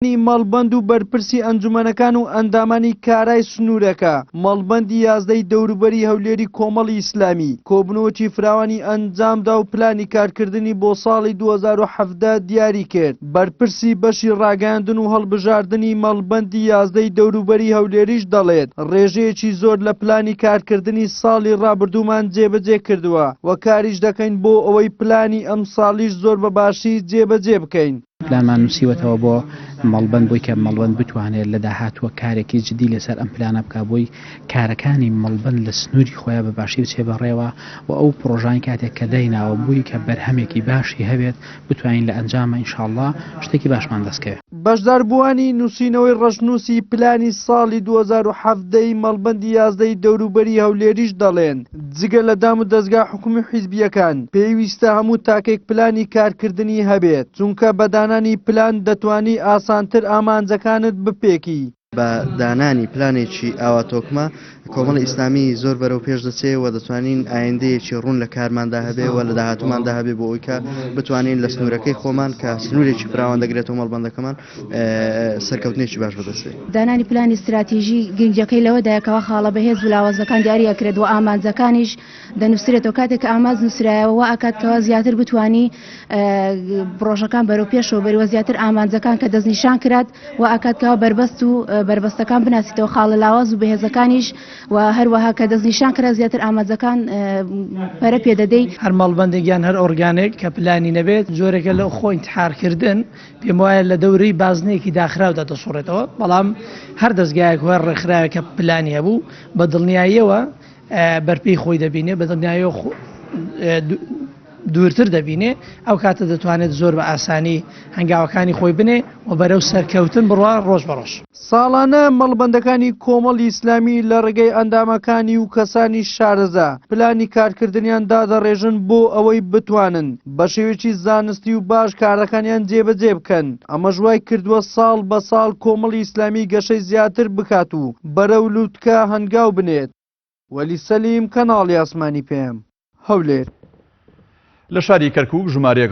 مەڵبەند و بەرپرسی ئەنجومەنەکان و ئەندامانی کارای سنوورەکە مەڵبەندی 11 دەوروبەری هەولێری کۆمەڵی ئیسلامی کۆبنەوەکی فراوانی ئەنجامدا و پلانی کارکردنی بۆ ساڵی 2017 دیاری کرد. بەرپرسی بەشی ڕاگەاندن و هەڵبژاردننی مەڵبەندی 11 دەوروبەری هەولێریش دەڵێت ڕێژەیەکی زۆر لە پلانی کارکردنی ساڵی ڕابردوومان جێبەجێ کردووە و کاریش دەکەین بۆ ئەوەی پلانی ئەم ساڵیش زۆر بەباشی جێبەجێ بکەین. پلانمان نووسیوەتەوە بۆ مەڵبەند بۆی کە مەڵبەند بتوانێت لە داهاتوە کارێکی جدی لەسەر ئەم پلانە بکە بۆی کارەکانی مەڵبەند لە سنووری خۆیان بەباشی بچێ بەڕێوە و ئەو پرۆژانی کاتێک کە دەیناوە بووی کە بەرهەمێکی باشی هەبێت بتوانین لە ئەنجامە ئینشاءڵڵا شتێکی باشمان دەستکەوێت. بەشداربووانی نووسینەوەی ڕەشنووسی پلانی ساڵی 2017 مەڵبەندی 11 دەوروبەری هەولێریش دەڵێن جگە لە دام و دەستگا حکومی حیزبیەکان پێویستە هەموو تاکێک پلانی کارکردنی هەبێت چونکە بەدانانی پلان دەتوانی ئاسانتر ئامانجەکانت بپێکی. بە دانانی پلانێکی ئاواتۆکمە کۆمەڵی ئیسلامی زۆر بەرەو پێش دەچێت و دەتوانین ئایندەیەکی ڕوون لە کارماندا هەبێ و لە داهاتووماندا هەبێ بۆ ئەوی کە بتوانین لە سنوورەکەی خۆمان کە سنوورێکی فراوان دەگرێتەوە مەڵبەندەکەمان سەرکەوتنێکی باش بەدەستێت. دانانی پلانی استراتیژی گرنگەکەی لەوەدایەکەوە خاڵە بەهێز بلاوازەکان دیاریەکرێت و ئامانجەکانیش دەنووسرێتەوە کاتێک ئاماز نووسرایەوە ئاکاتکەوە زیاتر بتوانی پرۆژەکان بەرەو پێشەوە بەریوە زیاتر ئامانجەکان کە دەستنیشان کرات و ئاکاتکەوە بربەست و بربەستەکان بناسیتەوە خاڵە لاواز و بەهێزەکانیش و هەروەها کە دەستنیشان کرا زیاتر ئامانجەکان پەرە پێدەدەی. هەر مەڵبەندێکیان هەر ئۆرگانێک کە پلانی نەبێت زۆرێکە لە خۆ ئینتحارکردن پێم وایە لە دەورەی بازنەیەکی داخراودا دەسوڕێتەوە بەڵام هەر دەستگایەک هۆی ڕێکخراوە کە پلانی هەبوو بە دڵنیاییەوە بەرپەی خۆی دەبینێ بە دڵنیاییەوە دوورتر دەبینێ ئەو کاتە دەتوانێت زۆر بە ئاسانی هەنگاوەکانی خۆی بنێ و بەرەو سەرکەوتن بڕوا ڕۆژ بەڕۆژ. ساڵانە مەڵبەندەکانی کۆمەڵی ئیسلامی لە ڕێگەی ئەندامەکانی و کەسانی شارەزا پلانی کارکردنیان دادەڕێژن بۆ ئەوەی بتوانن بە شێوەیەکی زانستی و باش کارەکانیان جێبەجێ بکەن. ئەمە ژوای کردووە ساڵ بە ساڵ کۆمەڵی ئیسلامی گەشەی زیاتر بکات و بەرەو لووتکە هەنگاو بنێت. وەلی سەلیم کەناڵی ئاسمانی پێم هەولێر. لە شاری کەرکووک ژمارەیەک